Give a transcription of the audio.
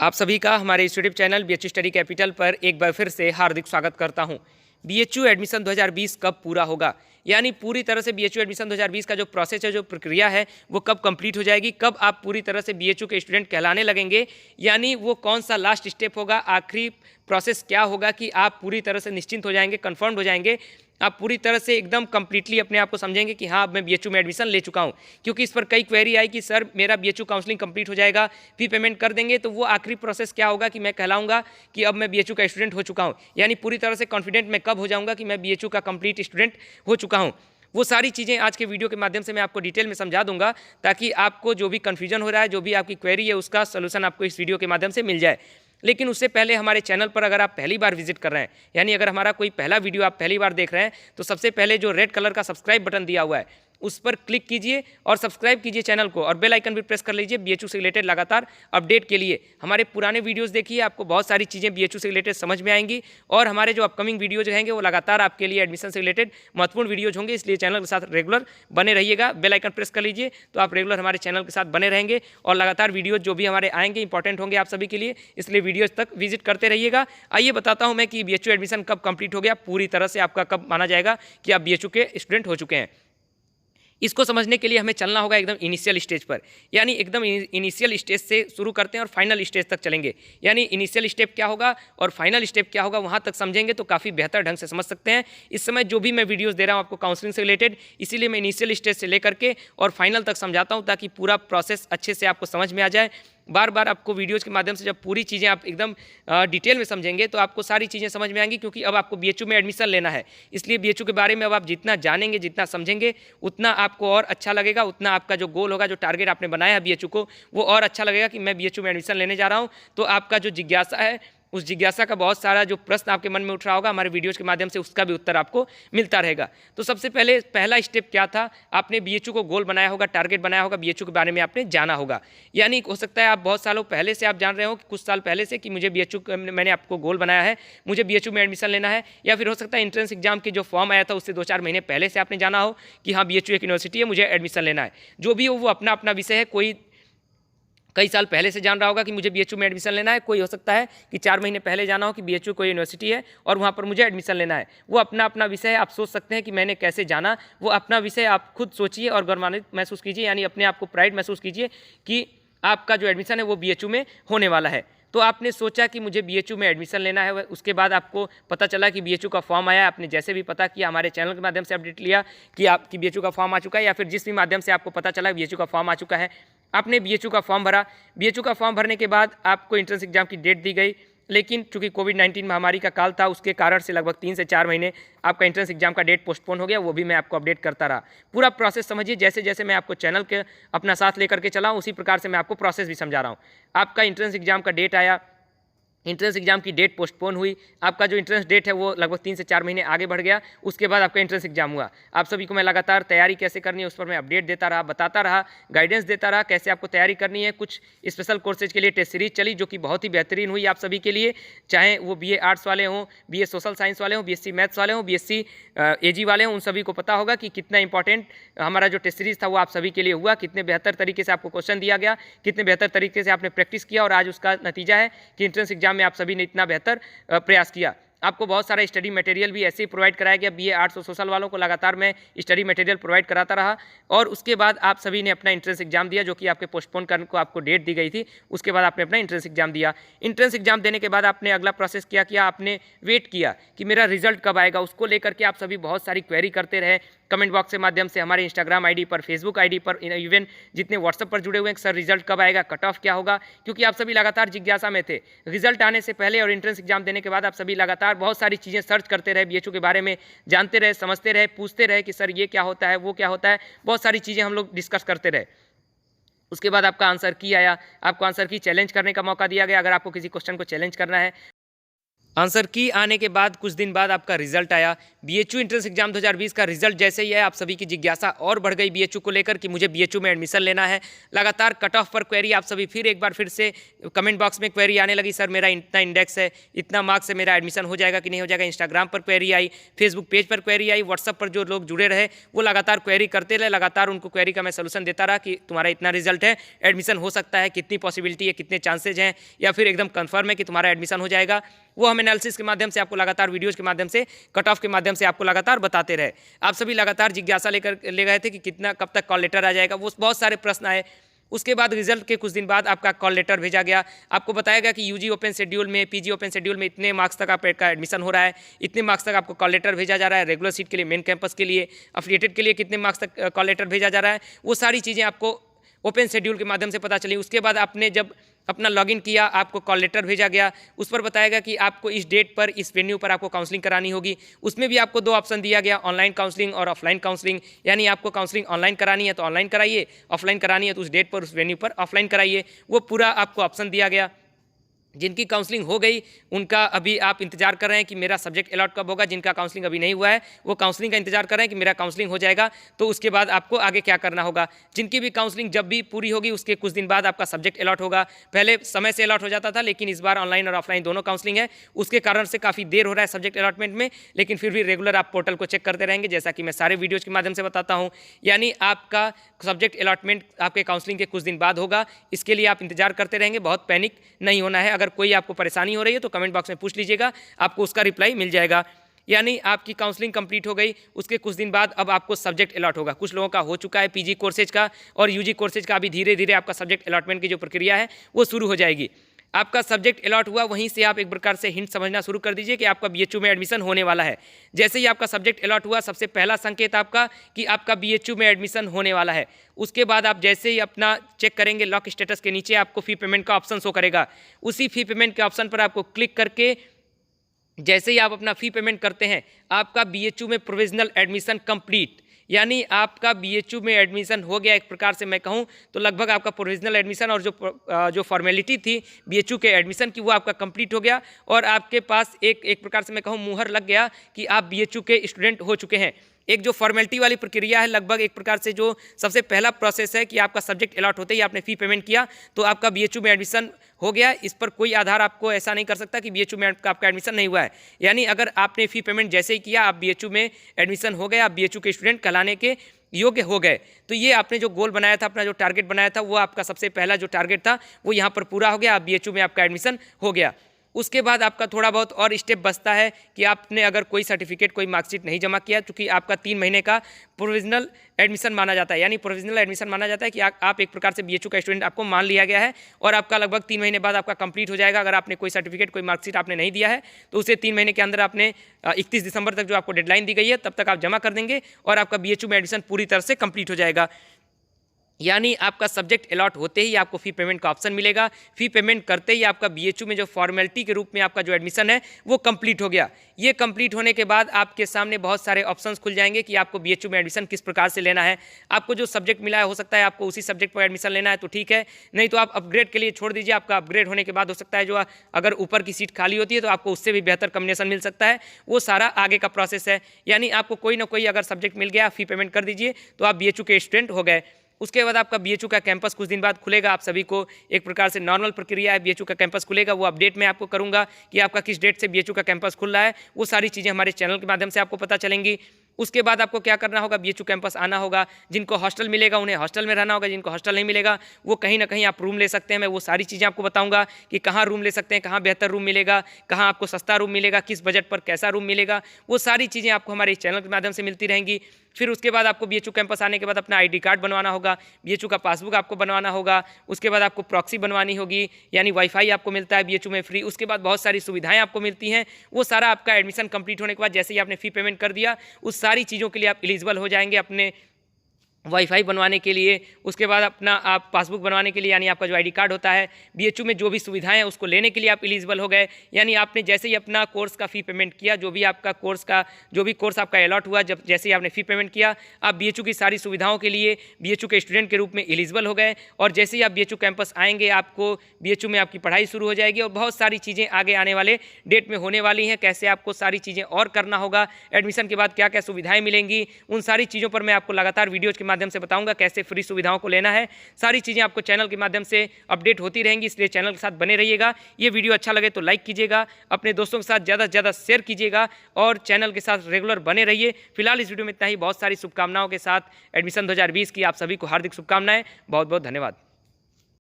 आप सभी का हमारे इस YouTube channel BHU study capital पर एक बार फिर से हार्दिक स्वागत करता हूं। बीएचयू एडमिशन 2020 कब पूरा होगा, यानी पूरी तरह से बीएचयू एडमिशन 2020 का जो प्रोसेस है, जो प्रक्रिया है, वो कब कंप्लीट हो जाएगी, कब आप पूरी तरह से बीएचयू के स्टूडेंट कहलाने लगेंगे, यानी वो कौन सा लास्ट स्टेप होगा, आखिरी प्रोसेस क्या होगा कि आप पूरी तरह से निश्चिंत हो जाएंगे, कन्फर्म्ड हो जाएंगे, आप पूरी तरह से एकदम कंप्लीटली अपने आप को समझेंगे कि हाँ, अब मैं बीएचयू में एडमिशन ले चुका हूँ। क्योंकि इस पर कई क्वेरी आई कि सर मेरा बीएचयू काउंसलिंग कंप्लीट हो जाएगा, फी पेमेंट कर देंगे, तो वो आखिरी प्रोसेस क्या होगा कि मैं कहलाऊंगा कि अब मैं बीएचयू का स्टूडेंट हो चुका हूँ, यानी पूरी तरह से कॉन्फिडेंट मैं कब हो जाऊँगा कि मैं बीएचयू का कंप्लीट स्टूडेंट हो चुका हूँ। वो सारी चीज़ें आज के वीडियो के माध्यम से मैं आपको डिटेल में समझा दूंगा, ताकि आपको जो भी कन्फ्यूजन हो रहा है, जो भी आपकी क्वेरी है, उसका सोल्यूशन आपको इस वीडियो के माध्यम से मिल जाए। लेकिन उससे पहले हमारे चैनल पर अगर आप पहली बार विजिट कर रहे हैं, यानी अगर हमारा कोई पहला वीडियो आप पहली बार देख रहे हैं, तो सबसे पहले जो रेड कलर का सब्सक्राइब बटन दिया हुआ है उस पर क्लिक कीजिए और सब्सक्राइब कीजिए चैनल को, और बेल आइकन भी प्रेस कर लीजिए बीएचयू से रिलेटेड लगातार अपडेट के लिए। हमारे पुराने वीडियोस देखिए, आपको बहुत सारी चीज़ें बीएचयू से रिलेटेड समझ में आएंगी, और हमारे जो अपकमिंग वीडियोज रहेंगे वो लगातार आपके लिए एडमिशन से रिलेटेड महत्वपूर्ण वीडियोज होंगे। इसलिए चैनल के साथ रेगुलर बने रहिएगा, बेल आइकन प्रेस कर लीजिए तो आप रेगुलर हमारे चैनल के साथ बने रहेंगे, और लगातार वीडियोज जो भी हमारे आएंगे इंपॉर्टेंट होंगे आप सभी के लिए, इसलिए वीडियोज तक विजिट करते रहिएगा। आइए बताता हूँ मैं कि बीएचयू एडमिशन कब कंप्लीट हो गया, पूरी तरह से आपका कब माना जाएगा कि आप बीएचयू के स्टूडेंट हो चुके हैं। इसको समझने के लिए हमें चलना होगा एकदम इनिशियल स्टेज पर, यानी एकदम इनिशियल स्टेज से शुरू करते हैं और फाइनल स्टेज तक चलेंगे। यानी इनिशियल स्टेप क्या होगा और फाइनल स्टेप क्या होगा, वहाँ तक समझेंगे तो काफ़ी बेहतर ढंग से समझ सकते हैं। इस समय जो भी मैं वीडियोस दे रहा हूँ आपको काउंसलिंग से रिलेटेड, इसीलिए मैं इनिशियल स्टेज से लेकर के और फाइनल तक समझाता हूँ, ताकि पूरा प्रोसेस अच्छे से आपको समझ में आ जाए। बार बार आपको वीडियोस के माध्यम से जब पूरी चीज़ें आप एकदम डिटेल में समझेंगे तो आपको सारी चीज़ें समझ में आएंगी, क्योंकि अब आपको बीएचयू में एडमिशन लेना है। इसलिए बीएचयू के बारे में अब आप जितना जानेंगे, जितना समझेंगे, उतना आपको और अच्छा लगेगा, उतना आपका जो गोल होगा, जो टारगेट आपने बनाया है बीएचयू को, वो और अच्छा लगेगा कि मैं बीएचयू में एडमिशन लेने जा रहा हूँ। तो आपका जो जिज्ञासा है, उस जिज्ञासा का बहुत सारा जो प्रश्न आपके मन में उठ रहा होगा, हमारे वीडियोस के माध्यम से उसका भी उत्तर आपको मिलता रहेगा। तो सबसे पहले पहला स्टेप क्या था, आपने बीएचयू को गोल बनाया होगा, टारगेट बनाया होगा, बीएचयू के बारे में आपने जाना होगा। यानी हो सकता है आप बहुत सालों पहले से आप जान रहे हो, कि कुछ साल पहले से, कि मुझे बीएचयू मैंने आपको गोल बनाया है, मुझे बीएचयू में एडमिशन लेना है। या फिर हो सकता है एंट्रेंस एग्जाम के जो फॉर्म आया था उससे 2-4 महीने पहले से आपने जाना हो कि हाँ, बीएचयू एक यूनिवर्सिटी है, मुझे एडमिशन लेना है। जो भी हो वो अपना अपना विषय है। कोई कई साल पहले से जान रहा होगा कि मुझे बीएचयू में एडमिशन लेना है, कोई हो सकता है कि 4 महीने पहले जाना हो कि बीएचयू कोई यूनिवर्सिटी है और वहाँ पर मुझे एडमिशन लेना है। वो अपना अपना विषय है। आप सोच सकते हैं कि मैंने कैसे जाना, वो अपना विषय आप खुद सोचिए और गौरवान्वित महसूस कीजिए, यानी अपने आप को प्राइड महसूस कीजिए कि आपका जो एडमिशन है वो बीएचयू में होने वाला है। तो आपने सोचा कि मुझे बीएचयू में एडमिशन लेना है, उसके बाद आपको पता चला कि बीएचयू का फॉर्म आया, आपने जैसे भी पता किया, हमारे चैनल के माध्यम से अपडेट लिया कि आपकी बीएचयू का फॉर्म आ चुका है, या फिर जिस भी माध्यम से आपको पता चला बीएचयू का फॉर्म आ चुका है, आपने बीएचयू का फॉर्म भरा। बीएचयू का फॉर्म भरने के बाद आपको एंट्रेंस एग्जाम की डेट दी गई, लेकिन चूंकि कोविड-19 महामारी का काल था, उसके कारण से लगभग 3 से 4 महीने आपका एंट्रेंस एग्जाम का डेट पोस्टपोन हो गया। वो भी मैं आपको अपडेट करता रहा। पूरा प्रोसेस समझिए, जैसे जैसे मैं आपको चैनल के अपना साथ लेकर के चला हूँ, उसी प्रकार से मैं आपको प्रोसेस भी समझा रहा हूँ। आपका एंट्रेंस एग्जाम का डेट आया, एंट्रेंस एग्जाम की डेट पोस्टपोन हुई, आपका जो एंट्रेंस डेट है वो लगभग 3 से 4 महीने आगे बढ़ गया। उसके बाद आपका एंट्रेंस एग्जाम हुआ। आप सभी को मैं लगातार तैयारी कैसे करनी है उस पर मैं अपडेट देता रहा, बताता रहा, गाइडेंस देता रहा, कैसे आपको तैयारी करनी है। कुछ स्पेशल कोर्सेज के लिए टेस्ट सीरीज चली, जो कि बहुत ही बेहतरीन हुई आप सभी के लिए, चाहे वो बीए आर्ट्स वाले हों, बीए सोशल साइंस वाले हों, बीएससी मैथ्स वाले हों, बीएससी एजी वाले हों, उन सभी को पता होगा कि कितना इंपॉर्टेंट हमारा जो टेस्ट सीरीज था वो आप सभी के लिए हुआ, कितने बेहतर तरीके से आपको क्वेश्चन दिया गया, कितने बेहतर तरीके से आपने प्रैक्टिस किया, और आज उसका नतीजा है कि एंट्रेंस एग्जाम में आप सभी ने इतना बेहतर प्रयास किया। आपको बहुत सारा स्टडी मटेरियल भी ऐसे ही प्रोवाइड कराया गया। बीए आर्ट्स और सोशल वालों को लगातार मैं स्टडी मटेरियल प्रोवाइड कराता रहा, और उसके बाद आप सभी ने अपना एंट्रेंस एग्जाम दिया, जो कि आपके पोस्टपोन करने को आपको डेट दी गई थी। उसके बाद आपने अपना एंट्रेंस एग्जाम दिया। एंट्रेंस एग्जाम देने के बाद आपने अगला प्रोसेस क्या किया, आपने वेट किया कि मेरा रिजल्ट कब आएगा। उसको लेकर के आप सभी बहुत सारी क्वेरी करते रहे, कमेंट बॉक्स के माध्यम से, हमारे इंस्टाग्राम आईडी पर, फेसबुक आईडी पर, इवन जितने व्हाट्सएप पर जुड़े हुए हैं, सर रिजल्ट कब आएगा, कट ऑफ क्या होगा, क्योंकि आप सभी लगातार जिज्ञासा में थे। रिजल्ट आने से पहले और एंट्रेंस एग्जाम देने के बाद आप सभी लगातार बहुत सारी चीज़ें सर्च करते रहे, बीएचयू के बारे में जानते रहे, समझते रहे, पूछते रहे कि सर ये क्या होता है, वो क्या होता है, बहुत सारी चीज़ें हम लोग डिस्कस करते रहे। उसके बाद आपका आंसर की आया, आपको आंसर की चैलेंज करने का मौका दिया गया। अगर आपको किसी क्वेश्चन को चैलेंज करना है आंसर की आने के बाद कुछ दिन बाद आपका रिजल्ट आया। बीएचयू एंट्रेंस एग्जाम 2020 का रिजल्ट जैसे ही है, आप सभी की जिज्ञासा और बढ़ गई बीएचयू को लेकर कि मुझे बीएचयू में एडमिशन लेना है। लगातार कट ऑफ पर क्वेरी आप सभी फिर एक बार फिर से कमेंट बॉक्स में क्वेरी आने लगी, सर मेरा इतना इंडेक्स है, इतना मार्क्स है, मेरा एडमिशन हो जाएगा कि नहीं हो जाएगा। इंस्टाग्राम पर क्वेरी आई, फेसबुक पेज पर क्वेरी आई, व्हाट्सअप पर जो लोग जुड़े रहे वो लगातार क्वेरी करते रहे। लगातार उनको क्वेरी का मैं सोल्यूशन देता रहा कि तुम्हारा इतना रिजल्ट है, एडमिशन हो सकता है, कितनी पॉसिबिलिटी है, कितने चांसेज हैं, या फिर एकदम कन्फर्म है कि तुम्हारा एडमिशन हो जाएगा। वो हम एनालिसिस के माध्यम से आपको लगातार वीडियोज़ के माध्यम से, कट ऑफ के माध्यम से आपको लगातार बताते रहे। आप सभी लगातार जिज्ञासा लेकर ले गए थे कि कितना कब तक कॉल लेटर आ जाएगा, वो बहुत सारे प्रश्न आए। उसके बाद रिजल्ट के कुछ दिन बाद आपका कॉल लेटर भेजा गया। आपको बताया गया कि यूजी ओपन शेड्यूल में, पीजी ओपन शेड्यूल में इतने मार्क्स तक आपका एडमिशन हो रहा है, इतने मार्क्स तक आपको कॉल लेटर भेजा जा रहा है। रेगुलर सीट के लिए, मेन कैंपस के लिए, अफिलिएटेड के लिए कितने मार्क्स तक कॉल लेटर भेजा जा रहा है, वो सारी चीज़ें आपको ओपन शेड्यूल के माध्यम से पता चली। उसके बाद आपने जब अपना लॉगिन किया, आपको कॉल लेटर भेजा गया, उस पर बताया गया कि आपको इस डेट पर, इस वेन्यू पर आपको काउंसलिंग करानी होगी। उसमें भी आपको 2 ऑप्शन दिया गया, ऑनलाइन काउंसलिंग और ऑफलाइन काउंसलिंग। यानी आपको काउंसलिंग ऑनलाइन करानी है तो ऑनलाइन कराइए, ऑफलाइन करानी है तो उस डेट पर, उस वेन्यू पर ऑफलाइन कराइए। वो पूरा आपको ऑप्शन दिया गया। जिनकी काउंसलिंग हो गई उनका अभी आप इंतजार कर रहे हैं कि मेरा सब्जेक्ट अलॉट कब होगा। जिनका काउंसलिंग अभी नहीं हुआ है वो काउंसलिंग का इंतजार कर रहे हैं कि मेरा काउंसलिंग हो जाएगा तो उसके बाद आपको आगे क्या करना होगा। जिनकी भी काउंसलिंग जब भी पूरी होगी उसके कुछ दिन बाद आपका सब्जेक्ट अलॉट होगा। पहले समय से अलॉट हो जाता था, लेकिन इस बार ऑनलाइन और ऑफलाइन दोनों काउंसलिंग है, उसके कारण से काफ़ी देर हो रहा है सब्जेक्ट अलॉटमेंट में। लेकिन फिर भी रेगुलर आप पोर्टल को चेक करते रहेंगे, जैसा कि मैं सारे वीडियोज़ के माध्यम से बताता हूँ। यानी आपका सब्जेक्ट अलॉटमेंट आपके काउंसलिंग के कुछ दिन बाद होगा, इसके लिए आप इंतजार करते रहेंगे। बहुत पैनिक नहीं होना है। अगर कोई आपको परेशानी हो रही है तो कमेंट बॉक्स में पूछ लीजिएगा, आपको उसका रिप्लाई मिल जाएगा। यानी आपकी काउंसलिंग कंप्लीट हो गई, उसके कुछ दिन बाद अब आपको सब्जेक्ट अलॉट होगा। कुछ लोगों का हो चुका है पीजी कोर्सेज का और यूजी कोर्सेज का, अभी धीरे धीरे आपका सब्जेक्ट अलॉटमेंट की जो प्रक्रिया है वो शुरू हो जाएगी। आपका सब्जेक्ट अलॉट हुआ, वहीं से आप एक प्रकार से हिंट समझना शुरू कर दीजिए कि आपका बीएचयू में एडमिशन होने वाला है। जैसे ही आपका सब्जेक्ट अलॉट हुआ, सबसे पहला संकेत आपका कि आपका बीएचयू में एडमिशन होने वाला है। उसके बाद आप जैसे ही अपना चेक करेंगे, लॉक स्टेटस के नीचे आपको फी पेमेंट का ऑप्शन शो करेगा। उसी फी पेमेंट के ऑप्शन पर आपको क्लिक करके जैसे ही आप अपना फ़ी पेमेंट करते हैं, आपका बीएचयू में प्रोविजनल एडमिशन कंप्लीट, यानी आपका बीएचयू में एडमिशन हो गया। एक प्रकार से मैं कहूं तो लगभग आपका प्रोविजनल एडमिशन और जो फॉर्मेलिटी थी बीएचयू के एडमिशन की वो आपका कंप्लीट हो गया और आपके पास एक प्रकार से मैं कहूं मुहर लग गया कि आप बीएचयू के स्टूडेंट हो चुके हैं। एक जो फॉर्मेलिटी वाली प्रक्रिया है, लगभग एक प्रकार से जो सबसे पहला प्रोसेस है कि आपका सब्जेक्ट अलॉट होते ही आपने फ़ी पेमेंट किया तो आपका बीएचयू में एडमिशन हो गया। इस पर कोई आधार आपको ऐसा नहीं कर सकता कि बीएचयू में आपका एडमिशन नहीं हुआ है। यानी अगर आपने फ़ी पेमेंट जैसे ही किया, आप बीएचयू में एडमिशन हो गए, आप बीएचयू के स्टूडेंट कहलाने के योग्य हो गए। तो ये आपने जो गोल बनाया था, अपना जो टारगेट बनाया था, वो आपका सबसे पहला जो टारगेट था वो यहाँ पर पूरा हो गया। आप बीएचयू में आपका एडमिशन हो गया। उसके बाद आपका थोड़ा बहुत और स्टेप बचता है कि आपने अगर कोई सर्टिफिकेट, कोई मार्कशीट नहीं जमा किया, चूँकि आपका 3 महीने का प्रोविजनल एडमिशन माना जाता है। यानी प्रोविजनल एडमिशन माना जाता है कि आप एक प्रकार से बीएचयू का स्टूडेंट आपको मान लिया गया है और आपका लगभग 3 महीने बाद आपका कंप्लीट हो जाएगा। अगर आपने कोई सर्टिफिकेट, कोई मार्कशीट आपने नहीं दिया है तो उसे 3 महीने के अंदर आपने 31 दिसंबर तक जो आपको डेडलाइन दी गई है तब तक आप जमा कर देंगे और आपका बीएचयू में एडमिशन पूरी तरह से कंप्लीट हो जाएगा। यानी आपका सब्जेक्ट अलॉट होते ही आपको फ़ी पेमेंट का ऑप्शन मिलेगा। फ़ी पेमेंट करते ही आपका बीएचयू में जो फॉर्मेलिटी के रूप में आपका जो एडमिशन है वो कंप्लीट हो गया। ये कंप्लीट होने के बाद आपके सामने बहुत सारे ऑप्शंस खुल जाएंगे कि आपको बीएचयू में एडमिशन किस प्रकार से लेना है। आपको जो सब्जेक्ट मिला है, हो सकता है आपको उसी सब्जेक्ट पर एडमिशन लेना है तो ठीक है, नहीं तो आप अपग्रेड के लिए छोड़ दीजिए। आपका अपग्रेड होने के बाद हो सकता है जो अगर ऊपर की सीट खाली होती है तो आपको उससे भी बेहतर कॉम्बिनेशन मिल सकता है। वो सारा आगे का प्रोसेस है। यानी आपको कोई ना कोई अगर सब्जेक्ट मिल गया, फ़ी पेमेंट कर दीजिए तो आप बीएचयू के स्टूडेंट हो गए। उसके बाद आपका बीएचयू का कैंपस कुछ दिन बाद खुलेगा। आप सभी को एक प्रकार से नॉर्मल प्रक्रिया है, बीएचयू का कैंपस खुलेगा। वो अपडेट मैं आपको करूंगा कि आपका किस डेट से बीएचयू का कैंपस खुल रहा है। वो सारी चीज़ें हमारे चैनल के माध्यम से आपको पता चलेंगी। उसके बाद आपको क्या करना होगा, बीएचयू कैंपस आना होगा। जिनको हॉस्टल मिलेगा उन्हें हॉस्टल में रहना होगा, जिनको हॉस्टल नहीं मिलेगा वो कहीं ना कहीं आप रूम ले सकते हैं। मैं वो सारी चीज़ें आपको बताऊंगा कि कहाँ रूम ले सकते हैं, कहाँ बेहतर रूम मिलेगा, कहाँ आपको सस्ता रूम मिलेगा, किस बजट पर कैसा रूम मिलेगा। वो सारी चीज़ें आपको हमारे इस चैनल के माध्यम से मिलती रहेंगी। फिर उसके बाद आपको बीएचयू कैंपस आने के बाद अपना आईडी कार्ड बनवाना होगा, बीएचयू का पासबुक आपको बनवाना होगा। उसके बाद आपको प्रॉक्सी बनवानी होगी, यानी वाईफाई आपको मिलता है बीएचयू में फ्री। उसके बाद बहुत सारी सुविधाएं आपको मिलती हैं। वो सारा आपका एडमिशन कंप्लीट होने के बाद जैसे ही आपने फ़ी पेमेंट कर दिया, उस सारी चीज़ों के लिए आप एलिजिबल हो जाएंगे अपने वाईफाई बनवाने के लिए, उसके बाद अपना आप पासबुक बनवाने के लिए, यानी आपका जो आईडी कार्ड होता है, बीएचयू में जो भी सुविधाएं हैं उसको लेने के लिए आप एलिजिबल हो गए। यानी आपने जैसे ही अपना कोर्स का फ़ी पेमेंट किया, जो भी कोर्स आपका अलॉट हुआ, जब जैसे ही आपने फ़ी पेमेंट किया, आप बीएचयू की सारी सुविधाओं के लिए बीएचयू के स्टूडेंट के रूप में एलिजिबल हो गए। और जैसे ही आप बीएचयू कैंपस आएंगे, आपको बीएचयू में आपकी पढ़ाई शुरू हो जाएगी और बहुत सारी चीज़ें आगे आने वाले डेट में होने वाली हैं। कैसे आपको सारी चीज़ें और करना होगा, एडमिशन के बाद क्या क्या सुविधाएँ मिलेंगी, उन सारी चीज़ों पर मैं आपको लगातार वीडियोज़ के माध्यम से बताऊंगा कैसे फ्री सुविधाओं को लेना है। सारी चीज़ें आपको चैनल के माध्यम से अपडेट होती रहेंगी, इसलिए चैनल के साथ बने रहिएगा। ये वीडियो अच्छा लगे तो लाइक कीजिएगा, अपने दोस्तों के साथ ज़्यादा से ज़्यादा शेयर कीजिएगा और चैनल के साथ रेगुलर बने रहिए। फिलहाल इस वीडियो में इतना ही। बहुत सारी शुभकामनाओं के साथ एडमिशन 2020 की आप सभी को हार्दिक शुभकामनाएं। बहुत बहुत धन्यवाद।